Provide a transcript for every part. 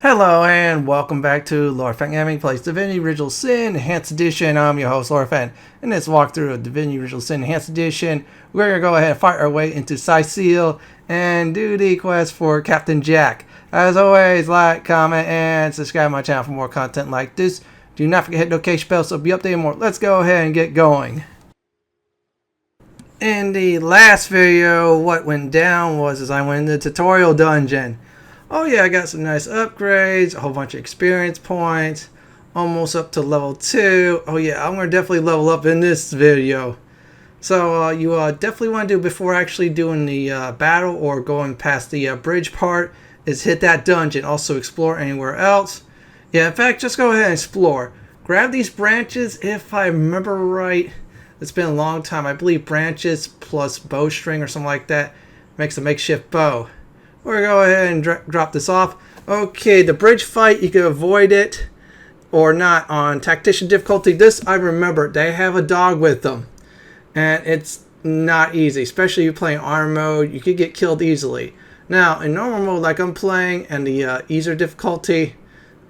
Hello and welcome back to Lord Fenton Gaming Plays Divinity Original Sin Enhanced Edition. I'm your host Lord Fenton. In this walkthrough of Divinity Original Sin Enhanced Edition, we're going to go ahead and fight our way into Cyseal and do the quest for Captain Jack. As always, like, comment, and subscribe to my channel for more content like this. Do not forget to hit the notification bell so be updated more. Let's go ahead and get going. In the last video, what went down was as I went into the tutorial dungeon. Oh yeah, I got some nice upgrades, a whole bunch of experience points, almost up to level 2. Oh yeah, I'm going to definitely level up in this video. So you definitely want to do before actually doing the battle or going past the bridge part is hit that dungeon. Also explore anywhere else. Yeah, in fact, just go ahead and explore. Grab these branches if I remember right. It's been a long time. I believe branches plus bowstring or something like that makes a makeshift bow. We're going to go ahead and drop this off. Okay, the bridge fight, you can avoid it or not on Tactician difficulty. This, I remember, they have a dog with them. And it's not easy, especially if you're playing armor mode. You could get killed easily. Now, in normal mode, like I'm playing, and the easier difficulty,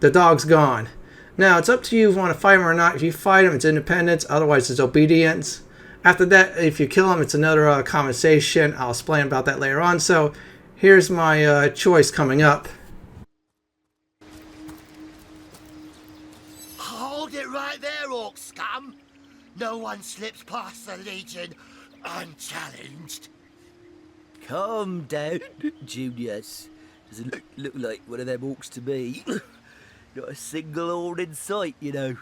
the dog's gone. Now, it's up to you if you want to fight him or not. If you fight him, it's independence. Otherwise, it's obedience. After that, if you kill him, it's another conversation. I'll explain about that later on. So, here's my choice coming up. Hold it right there, orc scum! No one slips past the Legion unchallenged. Calm down, Junius. Doesn't look like one of them orcs to me. Not a single horn in sight, you know.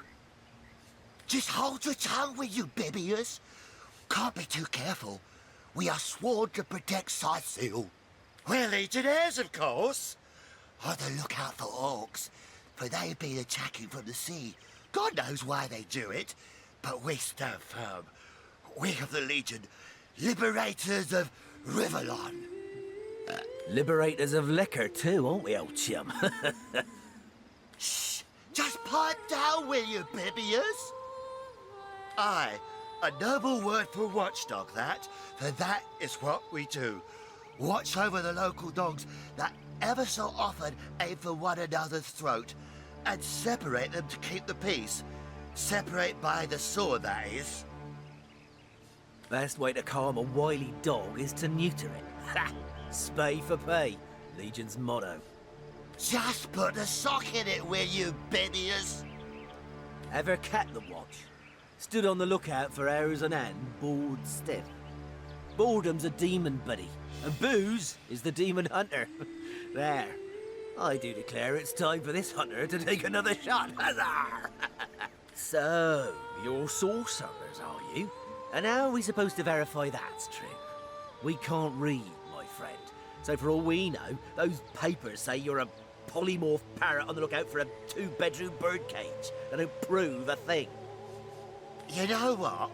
Just hold your tongue, will you, Bibius? Can't be too careful. We are sworn to protect Cyseal. We're Legionnaires, of course. On the lookout for orcs, for they've been attacking from the sea. God knows why they do it, but we stand firm. We of the Legion, liberators of Riverlon. Liberators of liquor too, aren't we, old chum? Shh! Just pipe down, will you, Bibius? Aye, a noble word for watchdog, that, for that is what we do. Watch over the local dogs that ever so often aim for one another's throat, and separate them to keep the peace. Separate by the sword, that is. Best way to calm a wily dog is to neuter it. Ha! Spay for pay, Legion's motto. Just put a sock in it, will you, Bibius? Ever cat the watch? Stood on the lookout for hours on end, bored stiff. Boredom's a demon buddy, and booze is the demon hunter. There. I do declare it's time for this hunter to take another shot. Huzzah! So, you're sorcerers, are you? And how are we supposed to verify that's true? We can't read, my friend. So for all we know, those papers say you're a polymorph parrot on the lookout for a 2-bedroom birdcage. They don't prove a thing. You know what?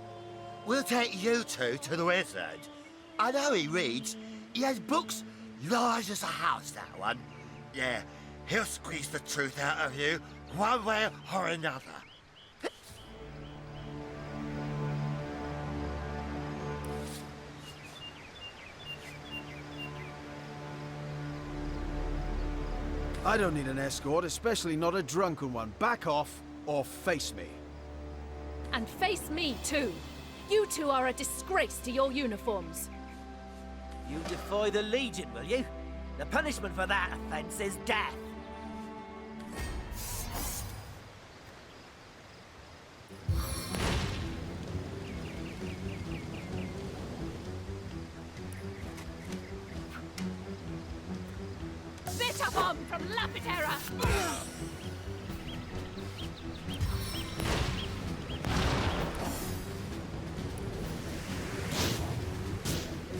We'll take you two to the wizard. I know he reads. He has books large as a house, that one. Yeah, he'll squeeze the truth out of you, one way or another. I don't need an escort, especially not a drunken one. Back off or face me. And face me too. You two are a disgrace to your uniforms. You defy the Legion, will you? The punishment for that offense is death. Bitter bomb from Lapitera!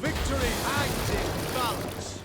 Victory hangs in balance.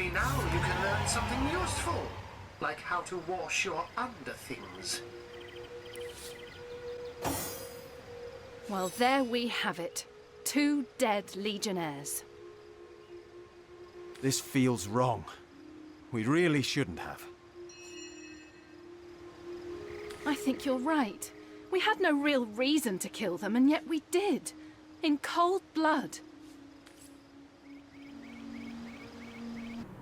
Maybe now you can learn something useful, like how to wash your underthings. Well, there we have it. 2 dead Legionnaires. This feels wrong. We really shouldn't have. I think you're right. We had no real reason to kill them, and yet we did. In cold blood.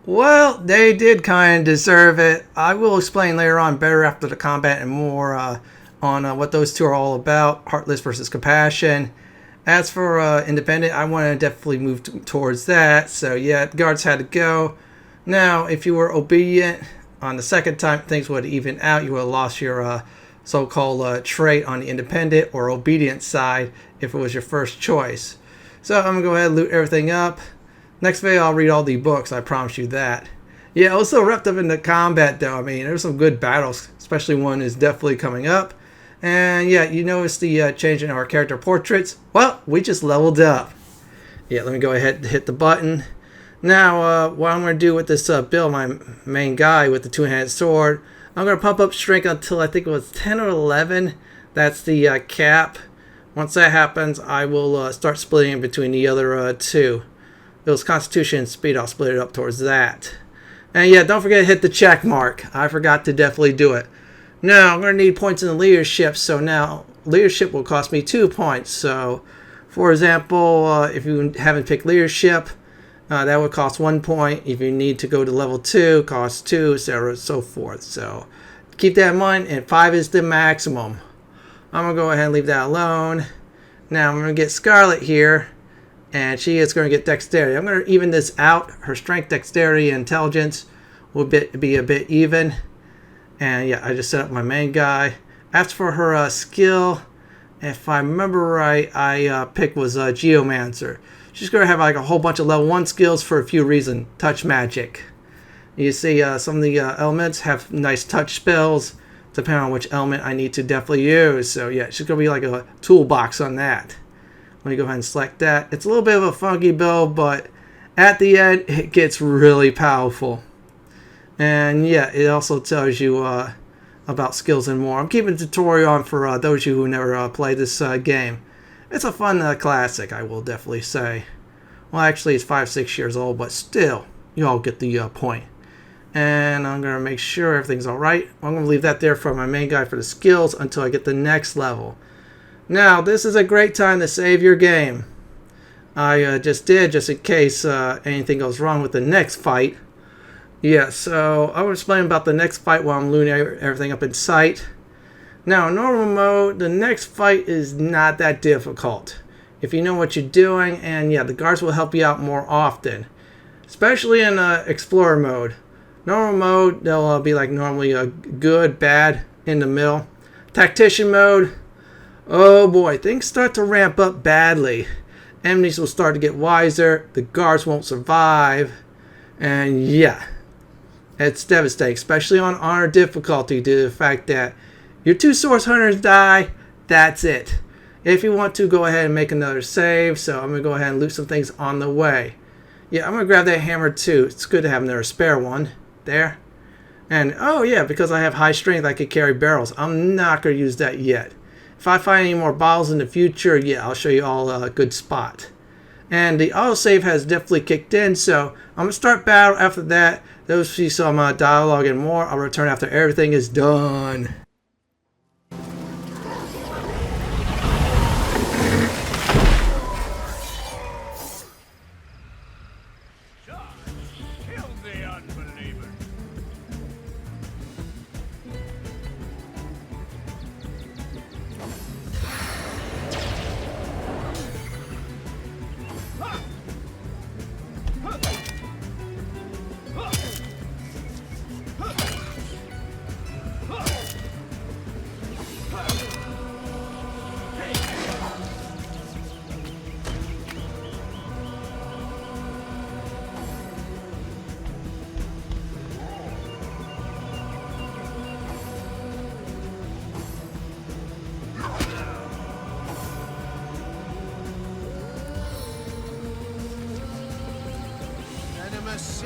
Well, they did kind of deserve it. I will explain later on better after the combat and more on what those two are all about. Heartless versus Compassion. As for Independent, I want to definitely move towards that. So yeah, the guards had to go. Now, if you were obedient on the second time, things would even out. You would have lost your so-called trait on the Independent or obedient side if it was your first choice. So I'm going to go ahead and loot everything up. Next video, I'll read all the books. I promise you that. Yeah, also wrapped up in the combat, though. I mean, there's some good battles, especially one is definitely coming up. And yeah, you notice the change in our character portraits. Well, we just leveled up. Yeah, let me go ahead and hit the button. Now, what I'm going to do with this build, my main guy with the two-handed sword, I'm going to pump up strength until I think it was 10 or 11. That's the cap. Once that happens, I will start splitting between the other two. It was Constitution and Speed. I'll split it up towards that. And yeah, don't forget to hit the check mark. I forgot to definitely do it. Now, I'm going to need points in the leadership. So now, leadership will cost me 2 points. So, for example, if you haven't picked leadership, that would cost 1 point. If you need to go to level 2, costs 2, etc. and so forth. So, keep that in mind. And 5 is the maximum. I'm going to go ahead and leave that alone. Now, I'm going to get Scarlet here. And she is going to get dexterity. I'm going to even this out. Her strength, dexterity, and intelligence will be a bit even. And yeah, I just set up my main guy. As for her skill, if I remember right, I picked was Geomancer. She's going to have like a whole bunch of level 1 skills for a few reasons. Touch magic. You see some of the elements have nice touch spells, depending on which element I need to definitely use. So yeah, she's going to be like a toolbox on that. Let me go ahead and select that. It's a little bit of a funky build, but at the end, it gets really powerful. And yeah, it also tells you about skills and more. I'm keeping the tutorial on for those of you who never played this game. It's a fun classic, I will definitely say. Well, actually, it's 5-6 years old, but still, you all get the point. And I'm going to make sure everything's alright. I'm going to leave that there for my main guy for the skills until I get the next level. Now, this is a great time to save your game. I just did, just in case anything goes wrong with the next fight. Yeah, so I will explain about the next fight while I'm looting everything up in sight. Now, in normal mode, the next fight is not that difficult. If you know what you're doing, and yeah, the guards will help you out more often. Especially in Explorer mode. Normal mode, they'll be like normally good, bad, in the middle. Tactician mode, oh boy, things start to ramp up badly. Enemies will start to get wiser, the guards won't survive, and yeah, it's devastating, especially on honor difficulty due to the fact that your 2 source hunters die, that's it. If you want to, go ahead and make another save, so I'm going to go ahead and loot some things on the way. Yeah, I'm going to grab that hammer too, it's good to have another spare one, there. And oh yeah, because I have high strength I could carry barrels, I'm not going to use that yet. If I find any more bottles in the future, yeah, I'll show you all a good spot. And the autosave has definitely kicked in, so I'm going to start battle after that. There'll see some dialogue and more. I'll return after everything is done.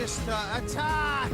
Sister, attack!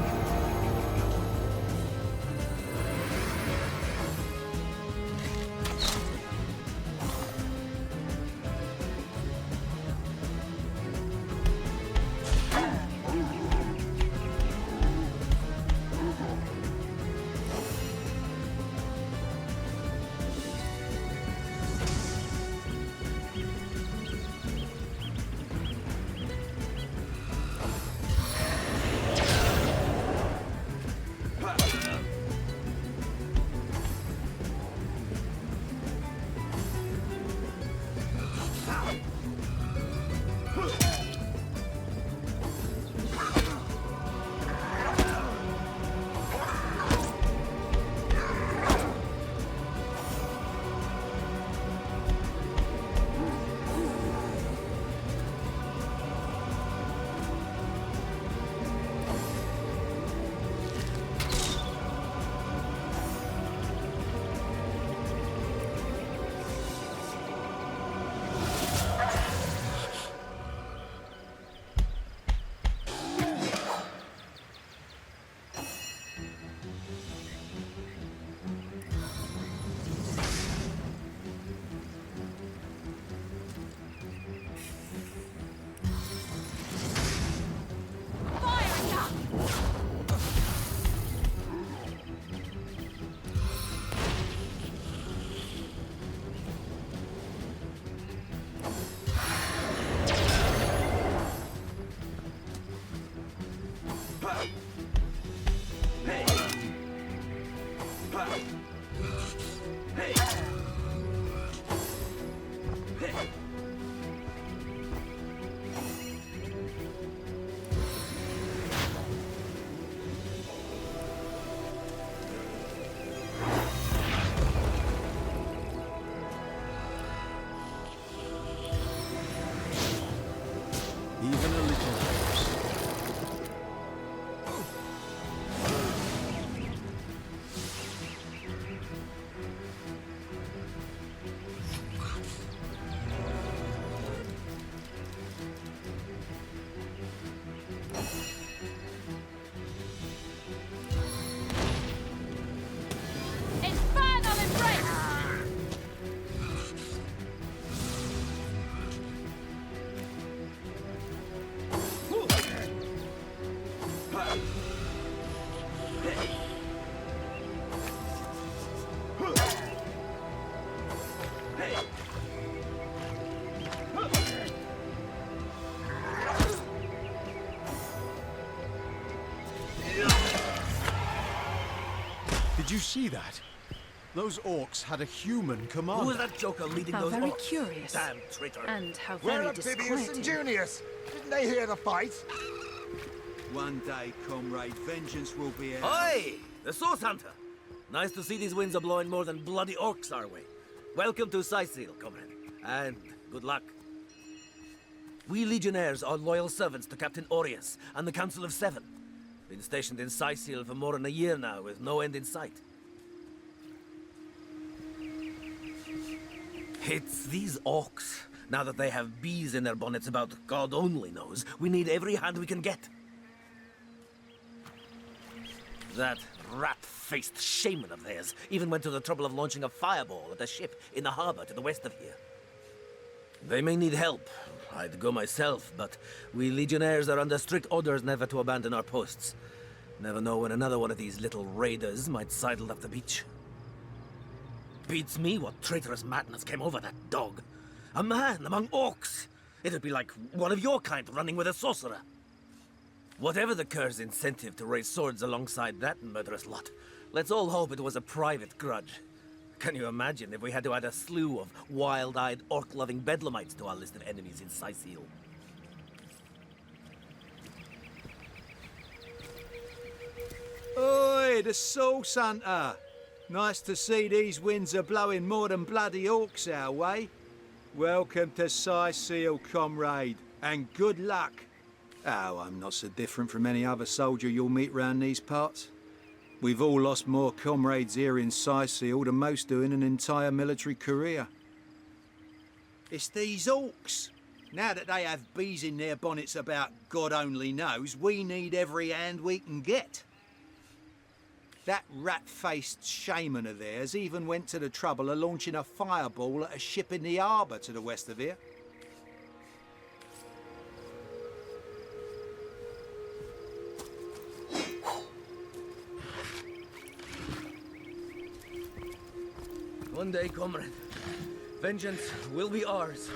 Even a little helps. Infernal embrace! Did you see that? Those orcs had a human commander. Who was that joker leading How those very orcs? curious. Damn traitor. And how Where very are Bibius and disquieting. Junius? Didn't they hear the fight? One day, comrade, vengeance will be ours. Oi! The Source Hunter! Nice to see these winds are blowing more than bloody orcs our way. Welcome to Cyseal, comrade. And good luck. We Legionnaires are loyal servants to Captain Aureus and the Council of Seven. Been stationed in Cyseal for more than a year now, with no end in sight. It's these orcs. Now that they have bees in their bonnets about God only knows, we need every hand we can get. That rat-faced shaman of theirs even went to the trouble of launching a fireball at a ship in the harbor to the west of here. They may need help. I'd go myself, but we Legionnaires are under strict orders never to abandon our posts. Never know when another one of these little raiders might sidle up the beach. Beats me what traitorous madness came over that dog. A man among orcs! It'd be like one of your kind running with a sorcerer. Whatever the cur's incentive to raise swords alongside that murderous lot, let's all hope it was a private grudge. Can you imagine if we had to add a slew of wild-eyed, orc-loving bedlamites to our list of enemies in Cyseal? Oi, the Source Hunter! Nice to see these winds are blowing more than bloody orcs our way. Welcome to Cyseal, comrade, and good luck. Oh, I'm not so different from any other soldier you'll meet round these parts. We've all lost more comrades here in Cyseal than most do in an entire military career. It's these orcs. Now that they have bees in their bonnets about God only knows, we need every hand we can get. That rat-faced shaman of theirs even went to the trouble of launching a fireball at a ship in the harbour to the west of here. One day, comrade, vengeance will be ours.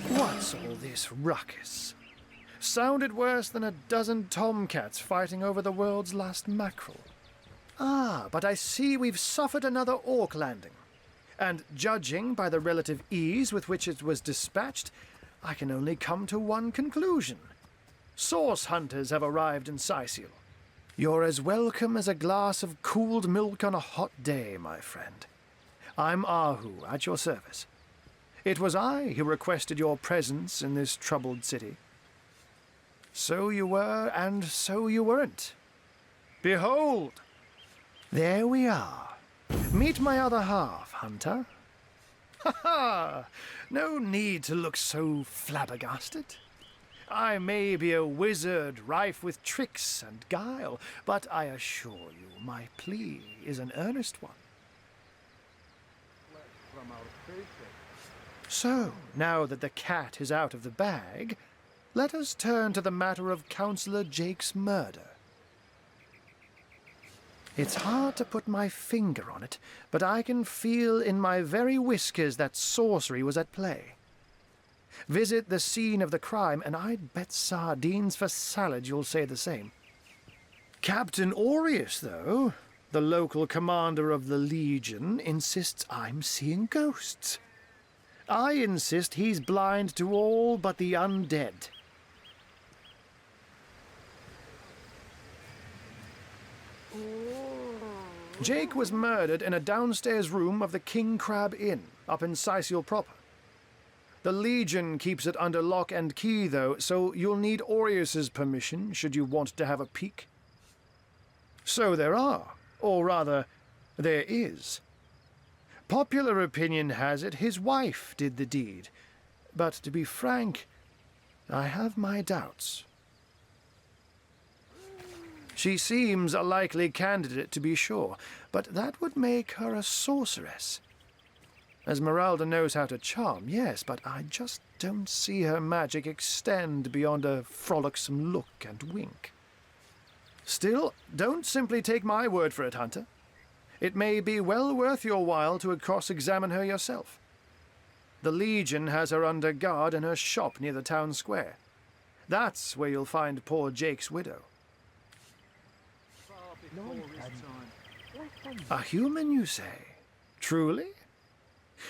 What's all this ruckus? Sounded worse than a dozen tomcats fighting over the world's last mackerel. Ah, but I see we've suffered another orc landing. And judging by the relative ease with which it was dispatched, I can only come to one conclusion. Source hunters have arrived in Cyseal. You're as welcome as a glass of cooled milk on a hot day, my friend. I'm Arhu, at your service. It was I who requested your presence in this troubled city. So you were, and so you weren't. Behold! There we are. Meet my other half, Hunter. Ha ha! No need to look so flabbergasted. I may be a wizard rife with tricks and guile, but I assure you my plea is an earnest one. So, now that the cat is out of the bag, let us turn to the matter of Councillor Jake's murder. It's hard to put my finger on it, but I can feel in my very whiskers that sorcery was at play. Visit the scene of the crime, and I'd bet sardines for salad you'll say the same. Captain Aureus, though, the local commander of the Legion, insists I'm seeing ghosts. I insist he's blind to all but the undead. Jake was murdered in a downstairs room of the King Crab Inn, up in Cyseal proper. The Legion keeps it under lock and key, though, so you'll need Aureus's permission should you want to have a peek. So there are, or rather, there is. Popular opinion has it his wife did the deed, but to be frank, I have my doubts. She seems a likely candidate, to be sure, but that would make her a sorceress. Esmeralda knows how to charm, yes, but I just don't see her magic extend beyond a frolicsome look and wink. Still, don't simply take my word for it, Hunter. It may be well worth your while to cross-examine her yourself. The Legion has her under guard in her shop near the town square. That's where you'll find poor Jake's widow. A human, you say? Truly?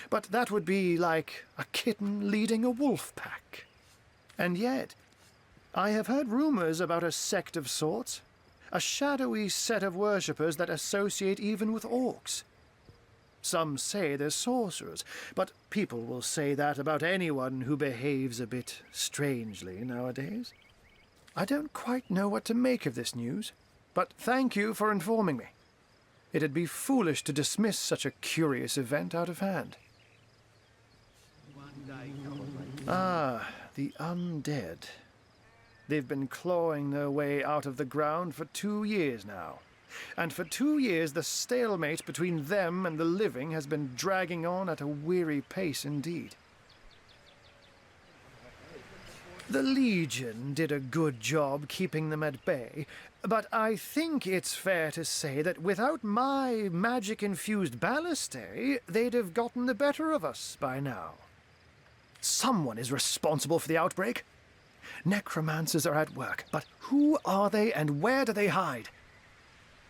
But that would be like a kitten leading a wolf pack. And yet, I have heard rumors about a sect of sorts, a shadowy set of worshippers that associate even with orcs. Some say they're sorcerers, but people will say that about anyone who behaves a bit strangely nowadays. I don't quite know what to make of this news, but thank you for informing me. It'd be foolish to dismiss such a curious event out of hand. Ah, the undead. They've been clawing their way out of the ground for 2 years now. And for 2 years the stalemate between them and the living has been dragging on at a weary pace indeed. The Legion did a good job keeping them at bay, but I think it's fair to say that without my magic-infused ballistae, they'd have gotten the better of us by now. Someone is responsible for the outbreak. Necromancers are at work, but who are they and where do they hide?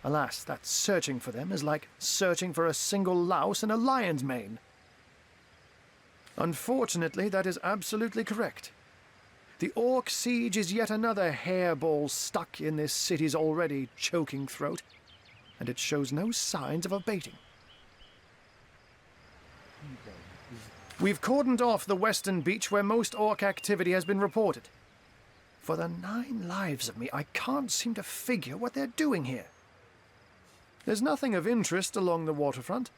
Alas, that searching for them is like searching for a single louse in a lion's mane. Unfortunately, that is absolutely correct. The Orc siege is yet another hairball stuck in this city's already choking throat, and it shows no signs of abating. We've cordoned off the western beach where most orc activity has been reported. For the 9 lives of me, I can't seem to figure what they're doing here. There's nothing of interest along the waterfront,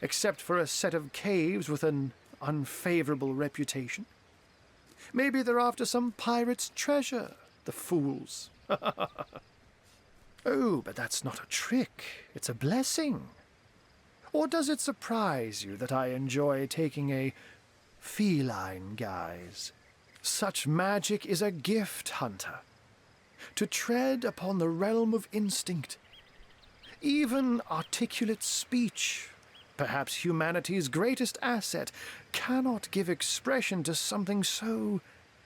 except for a set of caves with an unfavorable reputation. Maybe they're after some pirate's treasure, the fools. Oh, but that's not a trick. It's a blessing. Or does it surprise you that I enjoy taking a feline guise? Such magic is a gift, Hunter. To tread upon the realm of instinct. Even articulate speech, perhaps humanity's greatest asset, cannot give expression to something so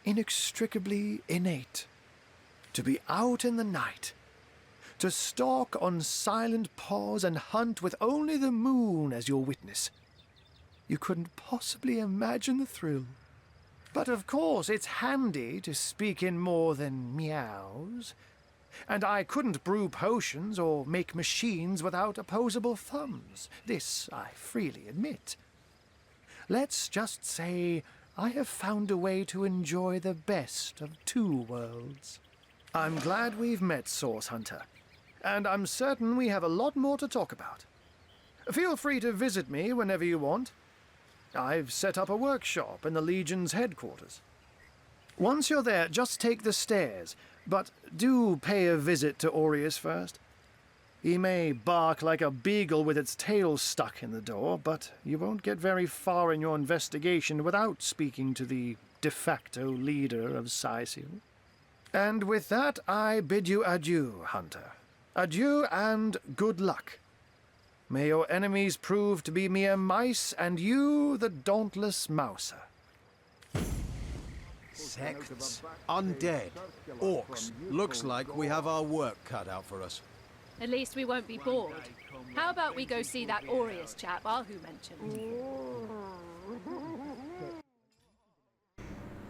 inextricably innate. To be out in the night, to stalk on silent paws and hunt with only the moon as your witness. You couldn't possibly imagine the thrill. But of course, it's handy to speak in more than meows. And I couldn't brew potions or make machines without opposable thumbs. This I freely admit. Let's just say I have found a way to enjoy the best of 2 worlds. I'm glad we've met, Source Hunter. And I'm certain we have a lot more to talk about. Feel free to visit me whenever you want. I've set up a workshop in the Legion's headquarters. Once you're there, just take the stairs, but do pay a visit to Aureus first. He may bark like a beagle with its tail stuck in the door, but you won't get very far in your investigation without speaking to the de facto leader of Cyseal. And with that, I bid you adieu, Hunter. Adieu and good luck. May your enemies prove to be mere mice, and you the dauntless mouser. Sects, undead, orcs. Looks like we have our work cut out for us. At least we won't be bored. How about we go see that Aureus chap Arhu mentioned?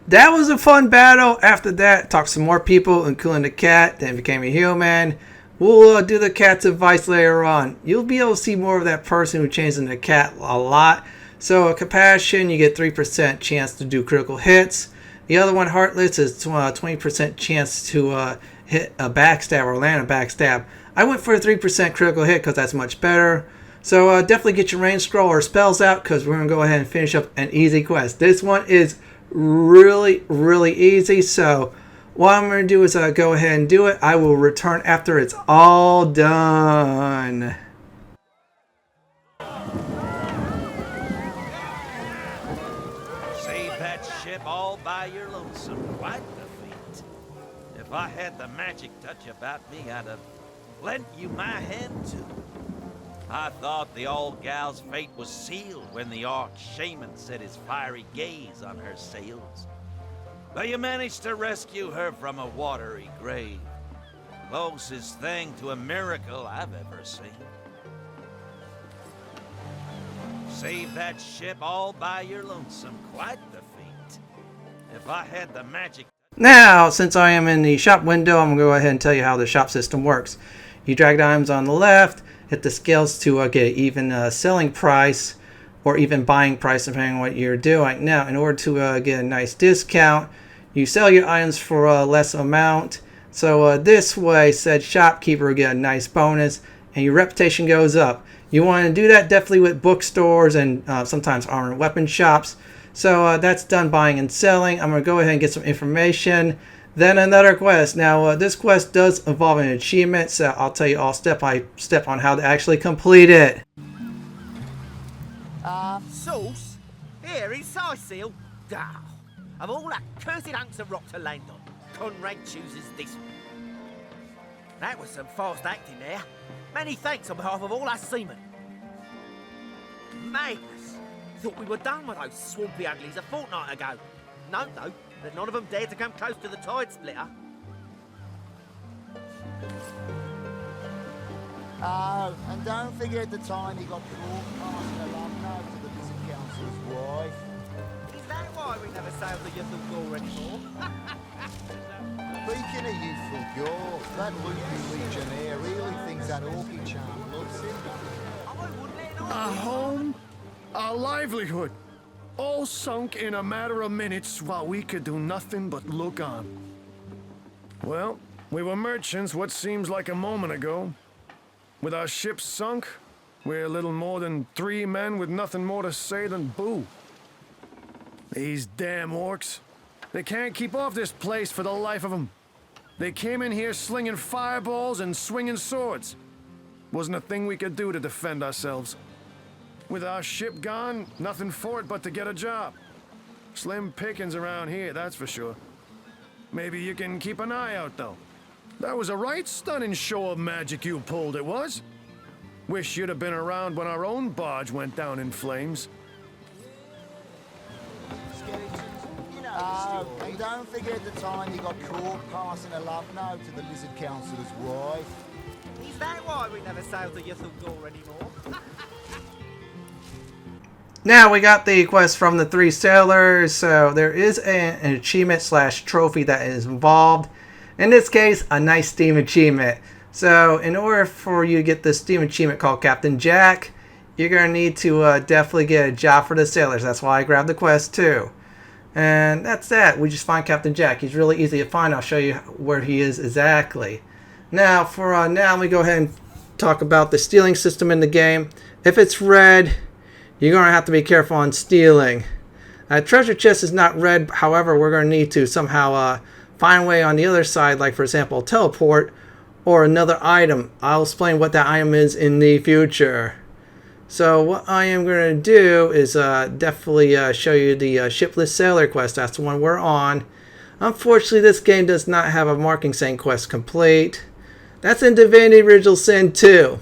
That was a fun battle. After that, talked to some more people, including the cat, then became a human. We'll do the cat's advice later on. You'll be able to see more of that person who changed into a cat a lot. So, Compassion, you get 3% chance to do critical hits. The other one, Heartless, is 20% chance to hit a backstab or land a backstab. I went for a 3% critical hit because that's much better. So, definitely get your range scroll or spells out because we're going to go ahead and finish up an easy quest. This one is really, really easy. So, what I'm going to do is go ahead and do it. I will return after it's all done. Save that ship all by your lonesome. Quite the feat. If I had the magic touch about me, I'd have lent you my hand too. I thought the old gal's fate was sealed when the arch-shaman set his fiery gaze on her sails. But you managed to rescue her from a watery grave. Closest thing to a miracle I've ever seen. Save that ship all by your lonesome. Quite the feat. If I had the magic... Now, since I am in the shop window, I'm going to go ahead and tell you how the shop system works. You drag the items on the left, hit the scales to get an even selling price or even buying price depending on what you're doing. Now, in order to get a nice discount, you sell your items for a less amount. So this way, said shopkeeper will get a nice bonus and your reputation goes up. You want to do that definitely with bookstores and sometimes armor and weapon shops. So that's done buying and selling. I'm going to go ahead and get some information. Then another quest. Now this quest does involve an achievement, so I'll tell you all step by step on how to actually complete it. Sauce? Here in Cyseal? Ah, of all that cursed hunks of rock to land on, Conrad chooses this one. That was some fast acting there. Many thanks on behalf of all us seamen. Madness. Thought we were done with those swampy uglies a fortnight ago. No, but none of them dared to come close to the tide splitter. Oh, and don't forget the time he got broadcast along now to the Visit Council's wife. Is that why we never sail the youthful gore anymore? Speaking of youthful gore, that loopy legionnaire really thinks that orky charm loves him. I wouldn't let it A on. home, a livelihood, All sunk in a matter of minutes while we could do nothing but look on. Well, we were merchants what seems like a moment ago. With our ship sunk, we're little more than 3 men with nothing more to say than boo. These damn orcs. They can't keep off this place for the life of them. They came in here slinging fireballs and swinging swords. Wasn't a thing we could do to defend ourselves. With our ship gone, nothing for it but to get a job. Slim pickings around here, that's for sure. Maybe you can keep an eye out, though. That was a right stunning show of magic you pulled, it was. Wish you'd have been around when our own barge went down in flames. And don't forget the time you got caught passing a love note to the Lizard Councillor's wife. Is that why we never sailed the Yuthel Gore anymore? Now we got the quest from the 3 sailors, so there is an achievement / trophy that is involved. In this case, a nice Steam achievement. So in order for you to get this Steam achievement called Captain Jack, you're going to need to definitely get a job for the sailors. That's why I grabbed the quest too. And that's that. We just find Captain Jack. He's really easy to find. I'll show you where he is exactly. Now, for now, let me go ahead and talk about the stealing system in the game. If it's red, you're going to have to be careful on stealing. Treasure chest is not red. However, we're going to need to somehow find a way on the other side, like for example, teleport or another item. I'll explain what that item is in the future. So what I am going to do is definitely show you the Shipless Sailor quest. That's the one we're on. Unfortunately, this game does not have a marking saying quest complete. That's in Divinity Original Sin 2.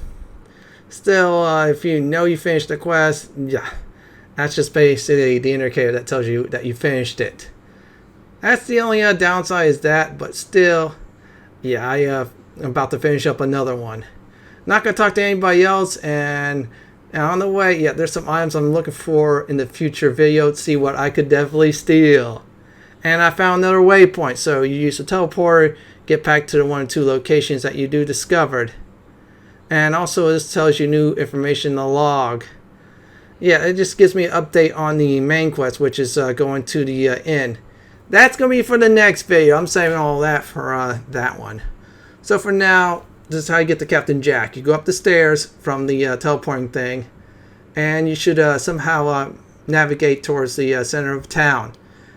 Still, if you know you finished the quest, yeah, that's just basically the indicator that tells you that you finished it. That's the only downside is that, but still, yeah, I'm about to finish up another one. Not going to talk to anybody else, and on the way, yeah, there's some items I'm looking for in the future video to see what I could definitely steal. And I found another waypoint, so you use the teleporter, get back to the 1 or 2 locations that you do discovered. And also this tells you new information in the log. Yeah, it just gives me an update on the main quest, which is going to the inn. That's going to be for the next video. I'm saving all that for that one. So for now, this is how you get to Captain Jack. You go up the stairs from the teleporting thing, and you should somehow navigate towards the center of town.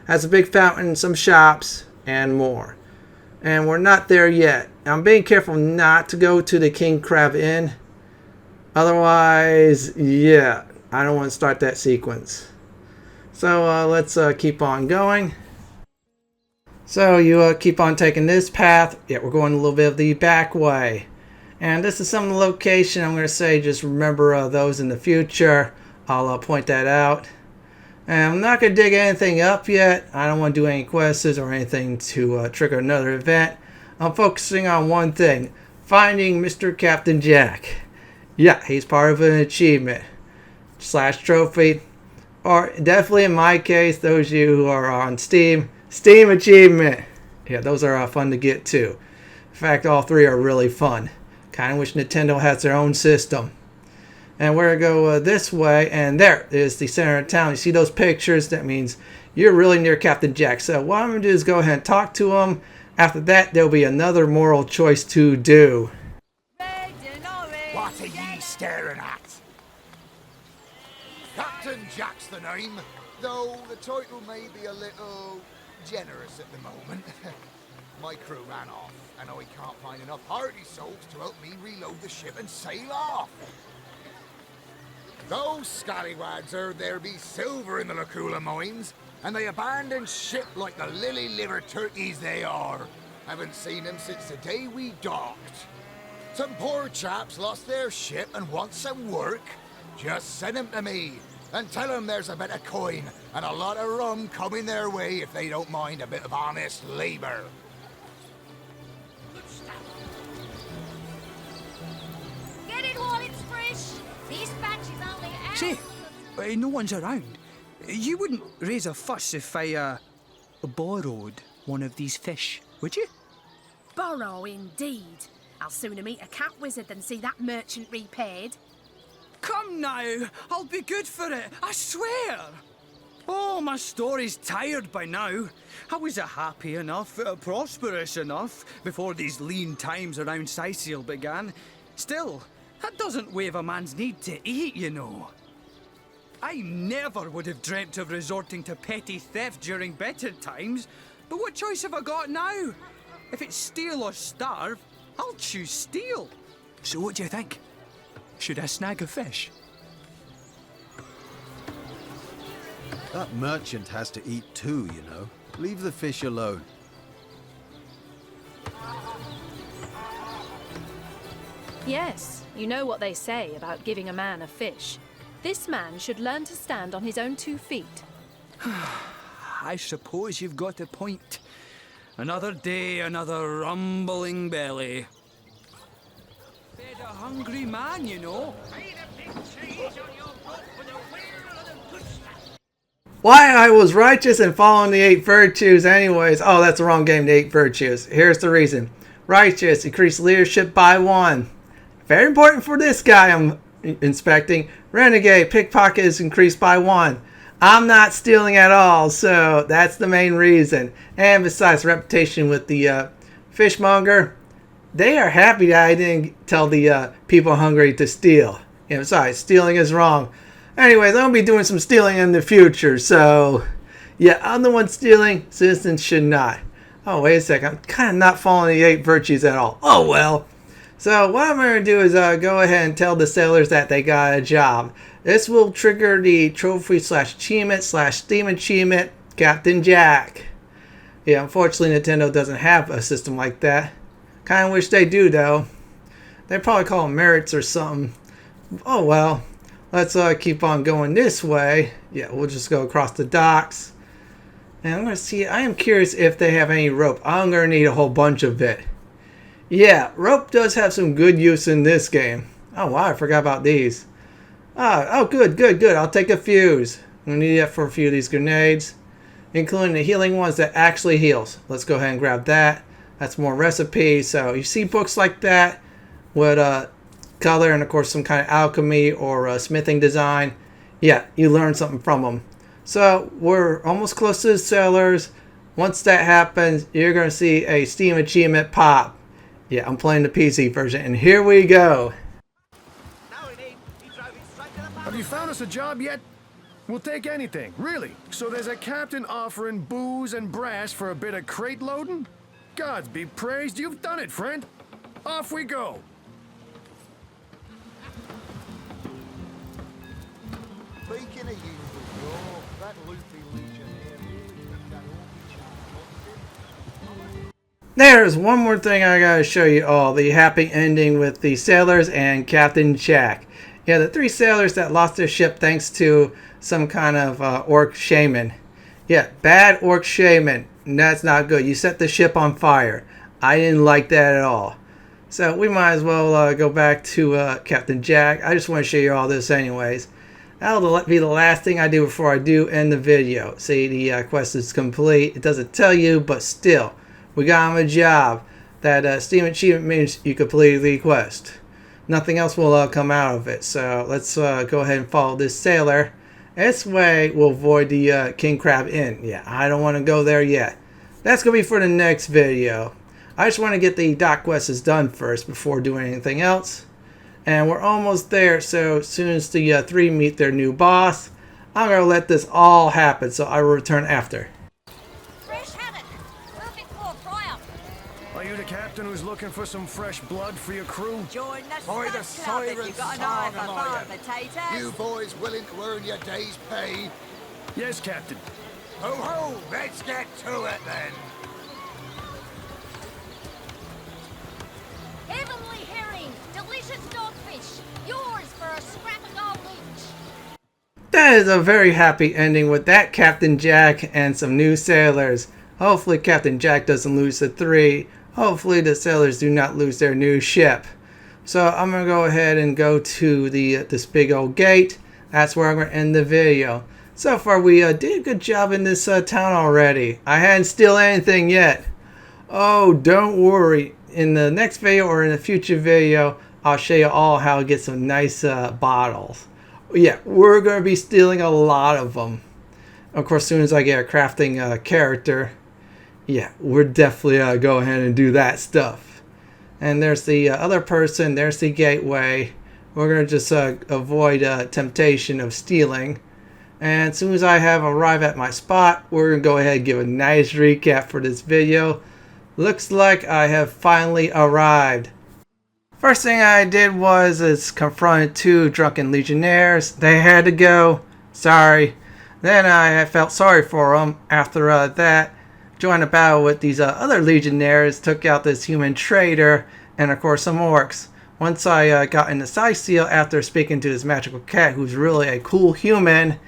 Has a big fountain, some shops, and more. And we're not there yet. I'm being careful not to go to the King Crab Inn. Otherwise, yeah, I don't want to start that sequence. So let's keep on going. So you keep on taking this path. Yeah, we're going a little bit of the back way. And this is some of the location. I'm going to say just remember those in the future. I'll point that out. And I'm not going to dig anything up yet. I don't want to do any quests or anything to trigger another event. I'm focusing on one thing. Finding Mr. Captain Jack. Yeah, he's part of an achievement / trophy. Or definitely in my case, those of you who are on Steam achievement. Yeah, those are fun to get too. In fact, all 3 are really fun. Kind of wish Nintendo has their own system. And we're going to go this way, and there is the center of town. You see those pictures? That means you're really near Captain Jack. So what I'm going to do is go ahead and talk to him. After that, there'll be another moral choice to do. What are ye staring at? Captain Jack's the name, though the title may be a little generous at the moment. My crew ran off, and I can't find enough hardy souls to help me reload the ship and sail off. Those scallywags heard there be silver in the Lacula mines, and they abandoned ship like the lily-livered turkeys they are. Haven't seen them since the day we docked. Some poor chaps lost their ship and want some work. Just send them to me, and tell them there's a bit of coin and a lot of rum coming their way if they don't mind a bit of honest labor. Get it while it's fresh. This batch is only out. Say, no one's around. You wouldn't raise a fuss if I, borrowed one of these fish, would you? Borrow indeed. I'll sooner meet a cat wizard than see that merchant repaid. Come now, I'll be good for it, I swear. Oh, my story's tired by now. I was happy enough, prosperous enough, before these lean times around Cyseal began. Still, that doesn't waive a man's need to eat, you know. I never would have dreamt of resorting to petty theft during better times, but what choice have I got now? If it's steal or starve, I'll choose steal. So what do you think? Should I snag a fish? That merchant has to eat too, you know. Leave the fish alone. Yes, you know what they say about giving a man a fish. This man should learn to stand on his own 2 feet. I suppose you've got a point. Another day, another rumbling belly. Fed a hungry man, you know. Why I was righteous and following the 8 virtues anyways. Oh, that's the wrong game, the 8 virtues. Here's the reason. Righteous, increase leadership by 1. Very important for this guy I'm inspecting. Renegade, pickpocket is increased by 1. I'm not stealing at all, so that's the main reason. And besides, reputation with the fishmonger, they are happy that I didn't tell the people hungry to steal. You know, besides, stealing is wrong. Anyways, I'm going to be doing some stealing in the future, so yeah, I'm the one stealing. Citizens should not. Oh, wait a second. I'm kind of not following the 8 virtues at all. Oh, well. So what I'm going to do is go ahead and tell the sailors that they got a job. This will trigger the trophy / achievement / Steam achievement, Captain Jack. Yeah, unfortunately Nintendo doesn't have a system like that. Kind of wish they do though. They probably call them merits or something. Oh well. Let's keep on going this way. Yeah, we'll just go across the docks. And I'm going to see, I am curious if they have any rope. I'm going to need a whole bunch of it. Yeah, rope does have some good use in this game. Oh wow, I forgot about these. Oh, good. I'll take a fuse. I'm going to need that for a few of these grenades. Including the healing ones that actually heals. Let's go ahead and grab that. That's more recipes. So you see books like that with color and of course some kind of alchemy or smithing design. Yeah, you learn something from them. So we're almost close to the sailors. Once that happens, you're going to see a Steam achievement pop. Yeah, I'm playing the PC version and here we go. Have you found us a job yet? We'll take anything, really. So there's a captain offering booze and brass for a bit of crate loading? Gods be praised, you've done it, friend. Off we go. Speaking of usual, that loopy legionnaire really got all. There's one more thing I gotta show you all. The happy ending with the sailors and Captain Jack. Yeah, the 3 sailors that lost their ship thanks to some kind of orc shaman. Yeah, bad orc shaman. That's not good. You set the ship on fire. I didn't like that at all. So we might as well go back to Captain Jack. I just want to show you all this anyways. That'll be the last thing I do before I do end the video. See, the quest is complete. It doesn't tell you, but still. We got him a job. That Steam achievement means you completed the quest. Nothing else will come out of it. So let's go ahead and follow this sailor. This way we'll avoid the King Crab Inn. Yeah, I don't want to go there yet. That's going to be for the next video. I just want to get the dock quests done first before doing anything else. And we're almost there. So as soon as the 3 meet their new boss, I'm going to let this all happen. So I will return after. Are you the captain who's looking for some fresh blood for your crew? Join the By the Club if siren you've got a knife song for am I farm am. potatoes. You boys willing to earn your day's pay? Yes, Captain. Ho ho, let's get to it then. Heavenly herring, delicious dogfish, yours for a scrap of gold each. That is a very happy ending with that Captain Jack and some new sailors. Hopefully Captain Jack doesn't lose the 3. Hopefully the sailors do not lose their new ship. So I'm going to go ahead and go to this big old gate. That's where I'm going to end the video. So far we did a good job in this town already. I hadn't stolen anything yet. Oh, don't worry. In the next video or in a future video, I'll show you all how to get some nice bottles. Yeah, we're going to be stealing a lot of them. Of course, as soon as I get a crafting character, yeah, we're definitely go ahead and do that stuff. And there's the other person. There's the gateway. We're going to just avoid temptation of stealing. And as soon as I have arrived at my spot, we're going to go ahead and give a nice recap for this video. Looks like I have finally arrived. First thing I did was confronted 2 drunken legionnaires. They had to go. Sorry. Then I felt sorry for them. After that, joined a battle with these other legionnaires, took out this human trader, and of course some orcs. Once I got into Cyseal after speaking to this magical cat, who's really a cool human,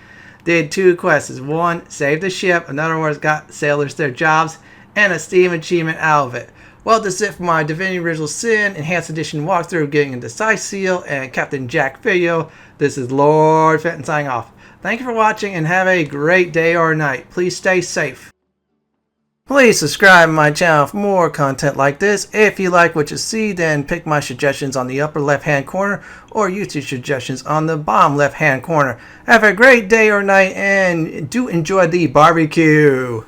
did 2 quests. One, saved the ship. In other words, got sailors their jobs, and a Steam achievement out of it. Well, that's it for my Divinity Original Sin Enhanced Edition walkthrough getting into Cyseal and Captain Jack video. This is Lord Fenton signing off. Thank you for watching and have a great day or night. Please stay safe. Please subscribe to my channel for more content like this. If you like what you see, then pick my suggestions on the upper left hand corner or YouTube suggestions on the bottom left hand corner. Have a great day or night and do enjoy the barbecue.